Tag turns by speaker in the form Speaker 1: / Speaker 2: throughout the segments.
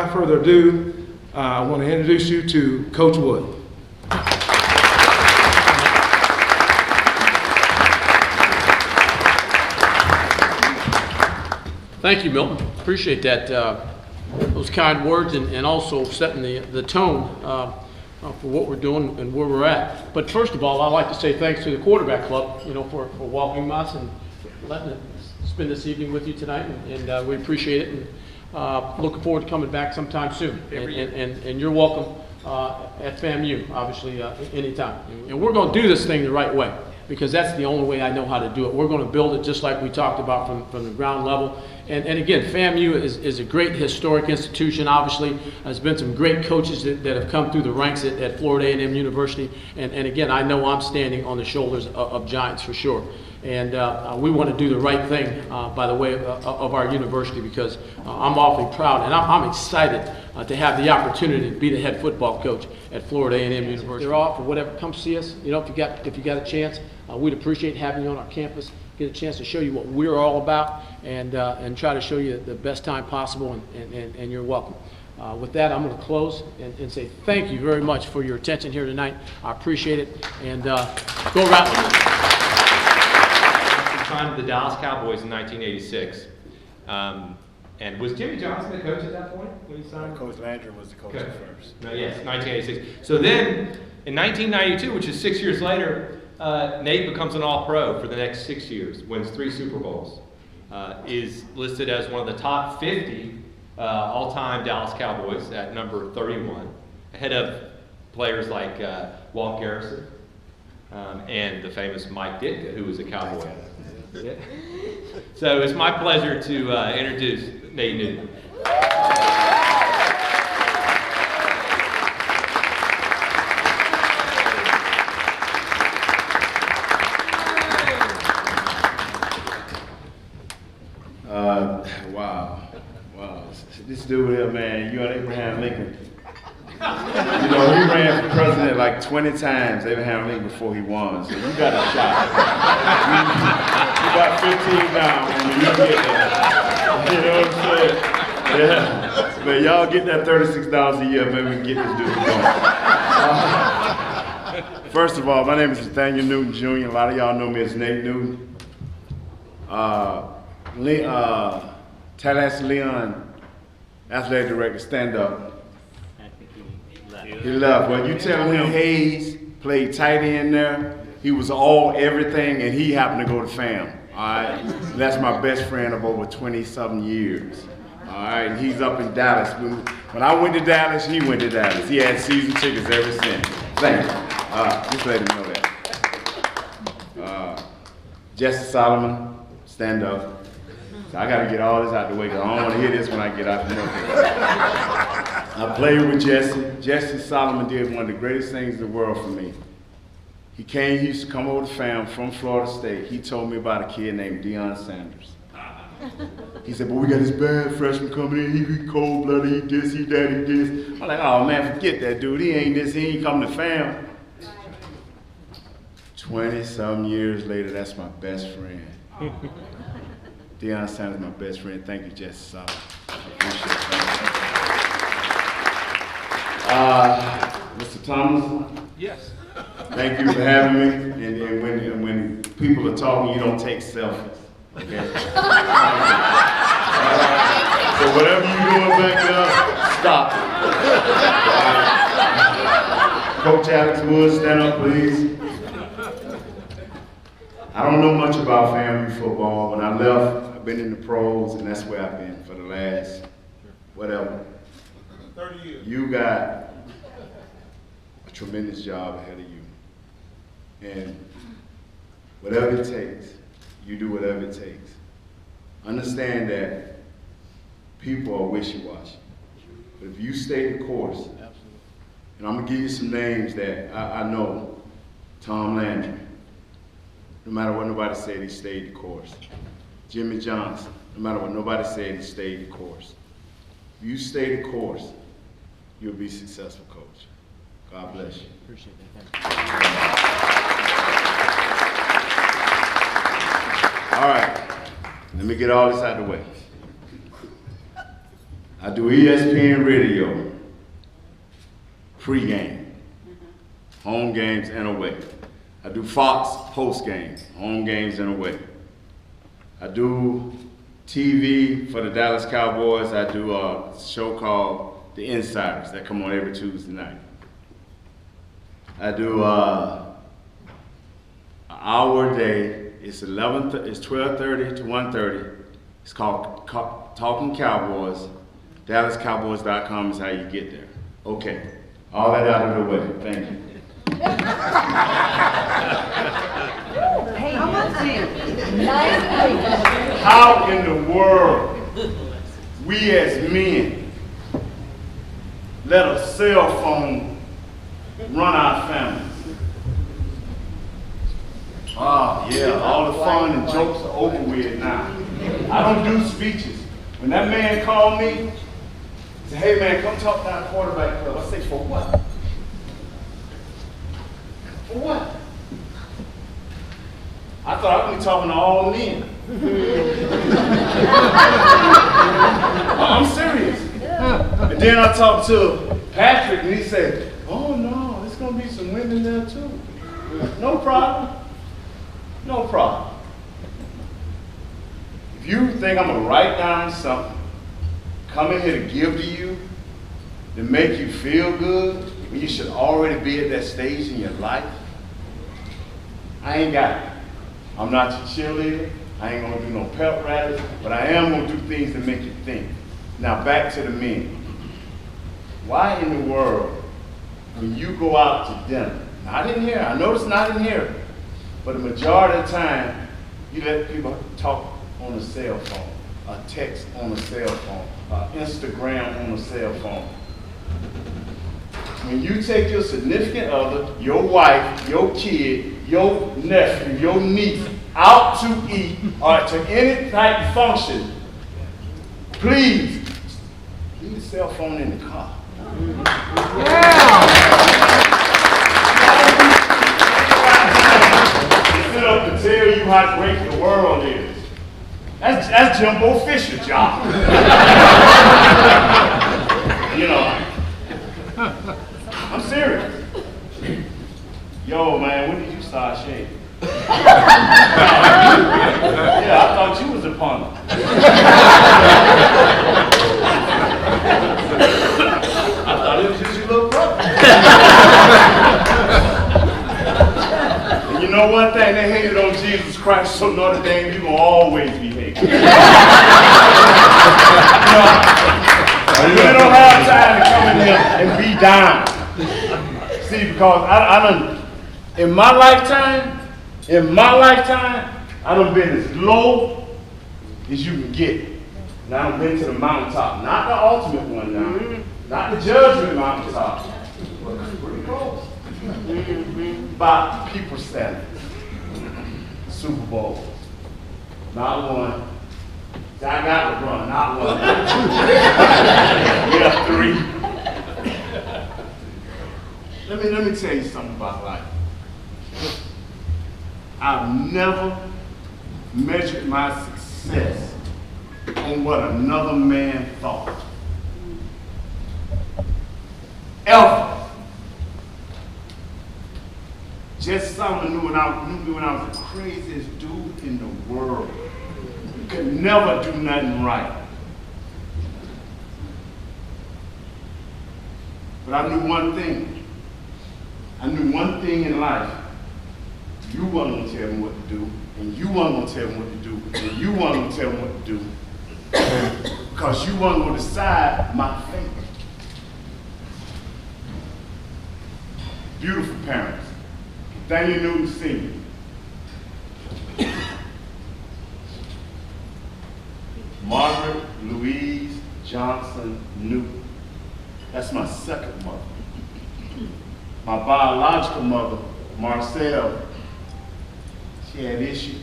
Speaker 1: without further ado, I want to introduce you to Coach Wood.
Speaker 2: Thank you, Milton. Appreciate that. Those kind words and also setting the tone for what we're doing and where we're at. But first of all, I'd like to say thanks to the quarterback club, for welcoming us and letting us spend this evening with you tonight, and we appreciate it, and looking forward to coming back sometime soon. And you're welcome at FAMU, obviously, anytime. And we're going to do this thing the right way, because that's the only way I know how to do it. We're going to build it just like we talked about from the ground level. And again, FAMU is a great historic institution. Obviously, there's been some great coaches that have come through the ranks at Florida A&M University. And again, I know I'm standing on the shoulders of giants for sure. And we want to do the right thing by the way of our university, because I'm awfully proud and I'm excited to have the opportunity to be the head football coach at Florida A&M University. They're off or whatever, come see us. If you got a chance, we'd appreciate having you on our campus. Get a chance to show you what we're all about, and try to show you the best time possible, and you're welcome. With that, I'm going to close and say thank you very much for your attention here tonight. I appreciate it, and go Rattlers.
Speaker 3: He signed with the Dallas Cowboys in 1986. And was Jimmy Johnson the coach at that point when he signed?
Speaker 4: Coach Landry was the coach at first.
Speaker 3: No, yes, 1986. So then, in 1992, which is 6 years later, Nate becomes an All-Pro for the next 6 years, wins 3 Super Bowls, is listed as one of the top 50 all-time Dallas Cowboys at number 31, ahead of players like Walt Garrison and the famous Mike Ditka, who was a Cowboy. Yeah. So it's my pleasure to introduce Nate Newton.
Speaker 4: Wow. This dude here, man, you and Abraham Lincoln. He ran for president like 20 times, Abraham Lincoln, before he won. So you got a shot. You got 15 down, and you get that. You know what I'm saying? Yeah. But y'all get that $36 a year, maybe we can get this dude going. First of all, my name is Nathaniel Newton Jr. A lot of y'all know me as Nate Newton. Tallahassee Leon, athletic director, stand up. He left. Well, you tell him Hayes played tight end there. He was all everything, and he happened to go to FAM. All right, that's my best friend of over 20-something years. All right, and he's up in Dallas. When I went to Dallas, he went to Dallas. He had season tickets ever since. Thank you. Just let him know that. Jesse Solomon, stand up. So I got to get all this out the way because I don't want to hear this when I get out the door. I played with Jesse. Jesse Solomon did one of the greatest things in the world for me. He used to come over to FAM from Florida State. He told me about a kid named Deion Sanders. He said, but we got this bad freshman coming in. He cold-blooded, he this, he that, he this. I'm like, oh man, forget that dude. He ain't this, he ain't coming to FAM. 20-some years later, that's my best friend. Deion Sanders is my best friend. Thank you, Jesse Solomon. I appreciate it. Mr. Thomas?
Speaker 2: Yes.
Speaker 4: Thank you for having me. And when people are talking, you don't take selfies. Okay? So whatever you're doing back there, stop it. Coach Alex Wood, stand up, please. I don't know much about family football. When I left, I've been in the pros, and that's where I've been for the last, whatever.
Speaker 1: 30 years.
Speaker 4: You got a tremendous job ahead of you. And whatever it takes, you do whatever it takes. Understand that people are wishy-washy. But if you stay the course, and I'm gonna give you some names that I know. Tom Landry. No matter what nobody said, he stayed the course. Jimmy Johnson, no matter what nobody said, he stayed the course. If you stay the course, you'll be a successful coach. God bless you.
Speaker 2: Appreciate that.
Speaker 4: All right, let me get all this out of the way. I I do ESPN radio, pre-game, home games and away. I do Fox post-game, home games and away. I do TV for the Dallas Cowboys. I do a show called The Insiders that come on every Tuesday night. I do an hour a day. It's 12:30 to 1:30. It's called Talking Cowboys. DallasCowboys.com is how you get there. Okay, all that out of the way. Thank you. How in the world we as men let a cell phone run our families? Oh yeah, all the fun and jokes are over with now. I don't do speeches. When that man called me, he said, hey man, come talk to our quarterback club. I say, for what? For what? I thought I was talking to all men. I'm serious. And then I talked to Patrick and he said, oh no, there's gonna be some women there too. No problem. No problem. If you think I'm gonna write down something, come in here to give to you, to make you feel good, when you should already be at that stage in your life, I ain't got it. I'm not your cheerleader. I ain't gonna do no pep rallies, but I am gonna do things that make you think. Now back to the men. Why in the world, when you go out to dinner, not in here, I know it's not in here, but the majority of the time, you let people talk on a cell phone, a text on a cell phone, Instagram on a cell phone. When you take your significant other, your wife, your kid, your nephew, your niece out to eat or to any type of function, please leave the cell phone in the car. Sit up and tell you how great the world is. That's Jimbo Fisher's job. You know, I'm serious. Yo, man, when did you start shaving? Yeah, I thought you was a punter. I thought it was just your little brother. And you know one thing, they hated on Jesus Christ, so Notre Dame, you're going to always be hated. You don't have time to come in here and be down. See, because I done, in my lifetime, I done been as low as you can get. Now I've been to the mountaintop, not the ultimate one now, not the judgment mountaintop, but pretty close. By people standards, Super Bowl, not one. I got LeBron, not one. Yeah, 3. Let me tell you something about life. I've never measured my success on what another man thought. Ever. Just someone knew when I was the craziest dude in the world. Could never do nothing right. But I knew one thing. I knew one thing in life. You weren't going to tell me what to do, and you weren't going to tell me what to do, and you weren't going to tell me what to do, because you weren't going to decide my fate. Beautiful parents. Daniel Newton Sr. Margaret Louise Johnson Newton. That's my second mother. My biological mother, Marcelle, she had issues.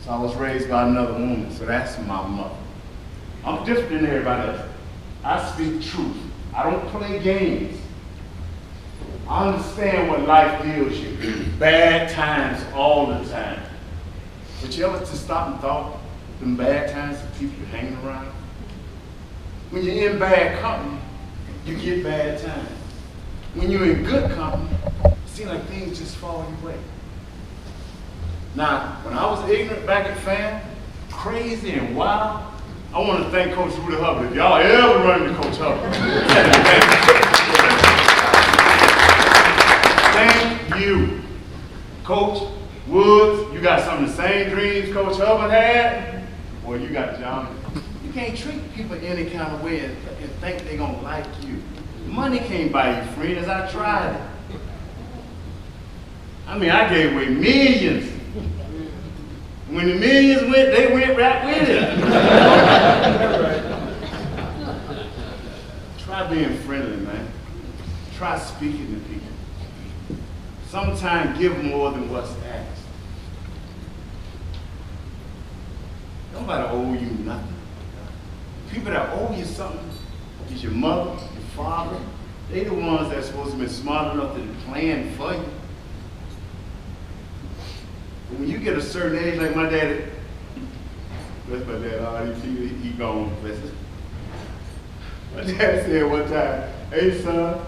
Speaker 4: So I was raised by another woman, so that's my mother. I'm different than everybody else. I speak truth. I don't play games. I understand what life deals you. Bad times all the time. But you ever just stop and thought them bad times, the people you're hanging around? When you're in bad company, you get bad times. When you're in good company, it seems like things just fall your way. Now, when I was ignorant back at FAMU, crazy and wild, I want to thank Coach Rudy Hubbard. If y'all ever run into Coach Hubbard, thank you. Coach Woods, you got some of the same dreams Coach Hubbard had. Well, you got John. You can't treat people any kind of way and think they're going to like you. Money can't buy you friends. I tried it. I mean, I gave away millions. When the millions went, they went right with it. Try being friendly, man. Try speaking to people. Sometimes give more than what's asked. Nobody owe you nothing. People that owe you something is your mother, your father. They the ones that's supposed to be smart enough to plan for you. But when you get a certain age, like my daddy, bless my dad, he gone, bless him. My dad said one time, hey son,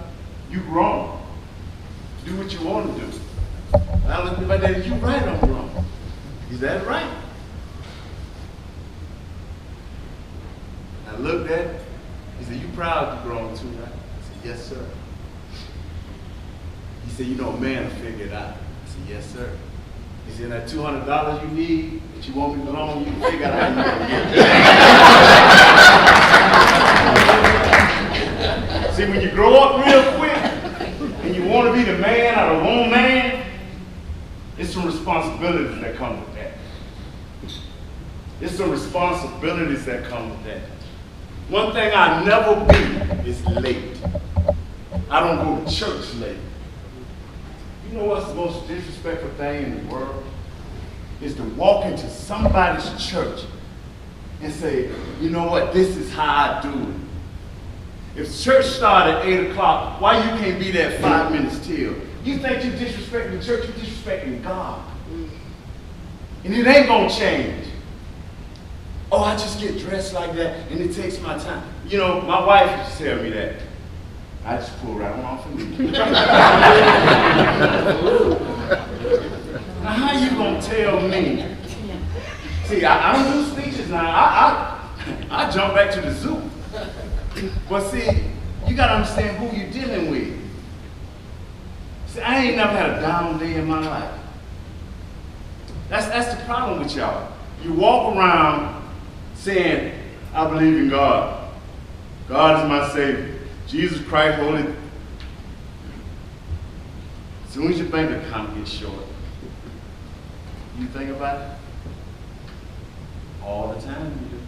Speaker 4: you grown. Do what you want to do. And I looked at my daddy, you right, I'm wrong. Is that right? I looked at him, he said, you proud you grown too, right? I said, yes, sir. He said, you know, a man will figure it out. I said, yes, sir. He said, that $200 you need, that you want me to loan, you can figure out how you're going to get it. See, when you grow up real quick, and you want to be the man or the woman, it's some responsibilities that come with that. It's some responsibilities that come with that. One thing I never be is late. I don't go to church late. You know what's the most disrespectful thing in the world? Is to walk into somebody's church and say, you know what, this is how I do it. If church started at 8 o'clock, why you can't be there 5 minutes till? You think you're disrespecting the church, you're disrespecting God. And it ain't gonna change. Oh, I just get dressed like that and it takes my time. You know, my wife used to tell me that. I just pull right on off of me. Now, how you gonna tell me? See, I don't do speeches now. I jump back to the zoo. But see, you gotta understand who you're dealing with. See, I ain't never had a down day in my life. That's the problem with y'all. You walk around saying, I believe in God. God is my Savior. Jesus Christ, holy. As soon as your bank account gets short, you think about it? All the time you do.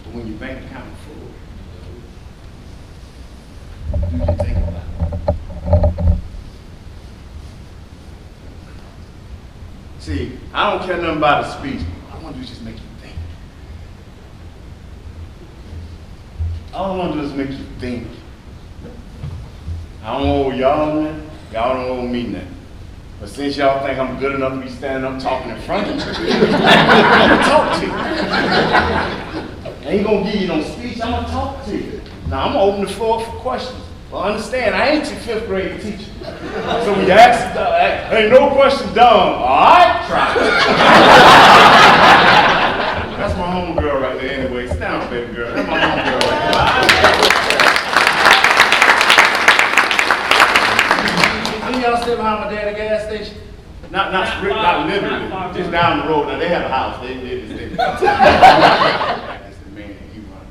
Speaker 4: But when your bank account is full, do you think about it? See, I don't care nothing about a speech. All I want to do is just make you think. All I want to do is make you think. I don't owe y'all nothing. Y'all don't owe me nothing. But since y'all think I'm good enough to be standing up talking in front of you, I'm going to talk to you. I ain't going to give you no speech. I'm going to talk to you. Now, I'm going to open the floor for questions. Well, understand, I ain't your 5th grade teacher. So when you ask, ain't no question dumb. All right, try it. That's my homegirl right there anyway. Sit down, baby girl. That's my homegirl right there. Y'all still behind my dad's gas station? Not literally, just down the road. Now they have a house. They That's the man that he runs.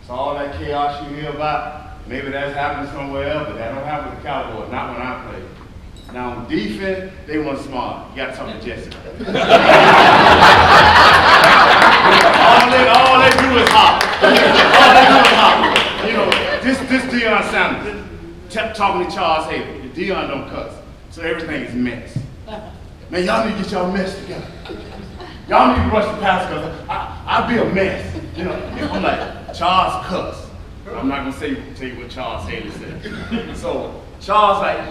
Speaker 4: So all that chaos you hear about, maybe that's happening somewhere else, but that don't happen with the Cowboys. Not when I play. Now on defense, they want smart. You got to talk to Jesse. all they do is hop. All they do is hop. You know, this Deion Sanders talking to Charles Haley. Deion don't cuss, so everything is mess. Man, y'all need to get y'all mess together. Y'all need to rush the pass because I'll be a mess. You know, I'm like, Charles cuss. I'm not gonna tell you what Charles Haley said. So Charles like,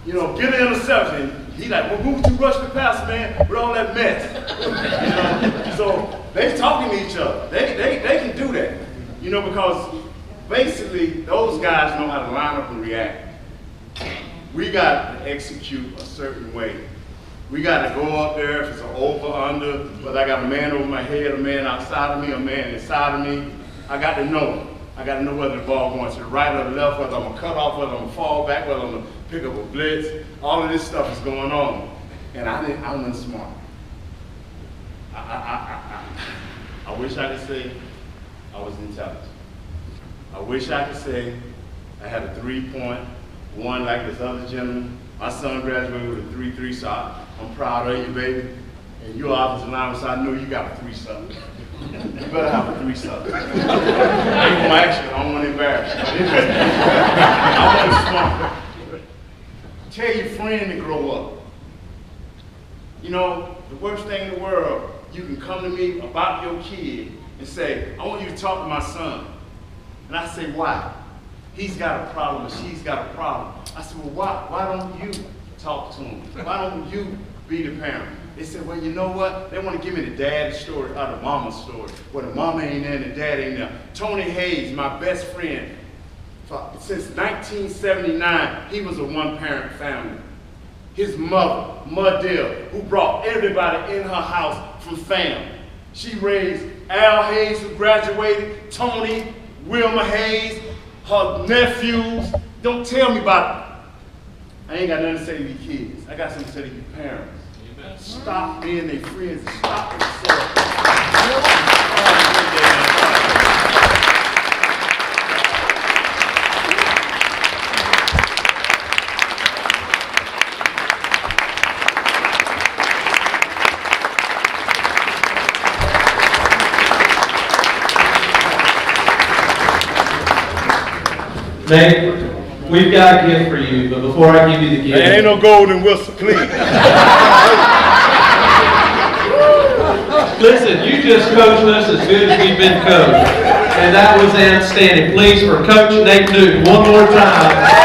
Speaker 4: You know, get an interception. He like, well, move to rush the passer, man, with all that mess. You know? So they talking to each other. They can do that. You know, because basically those guys know how to line up and react. We got to execute a certain way. We got to go up there if it's an over, under, but I got a man over my head, a man outside of me, a man inside of me. I got to know. I got to know whether the ball going to the right or the left, whether I'm going to cut off, whether I'm going to fall back, whether I'm going to pick up a blitz. All of this stuff is going on. And I wasn't smart. I wish I could say I was intelligent. I wish I could say I had a 3.1 like this other gentleman. My son graduated with a 3.3, so I'm proud of you, baby. And you're offensive lineman, so I know you got a 3-something. You better have a 3-something. Actually, I don't want to embarrass you. But anyway, I wasn't smart. Tell your friend to grow up. You know, the worst thing in the world, you can come to me about your kid and say, I want you to talk to my son. And I say, why? He's got a problem or she's got a problem. I said, well, why don't you talk to him? Why don't you be the parent? They said, well, you know what? They want to give me the dad's story or the mama's story. Well, the mama ain't there and the dad ain't there. Tony Hayes, my best friend, since 1979, he was a one-parent family. His mother, Muddill, who brought everybody in her house from FAMU. She raised Al Hayes, who graduated, Tony, Wilma Hayes, her nephews. Don't tell me about it. I ain't got nothing to say to these kids. I got something to say to you parents. Stop being their friends. Stop themselves.
Speaker 5: Nate, we've got a gift for you, but before I give you the gift...
Speaker 4: There ain't no golden whistle, please.
Speaker 5: Listen, you just coached us as good as we've been coached. And that was outstanding. Please, for Coach Nate Newton, one more time.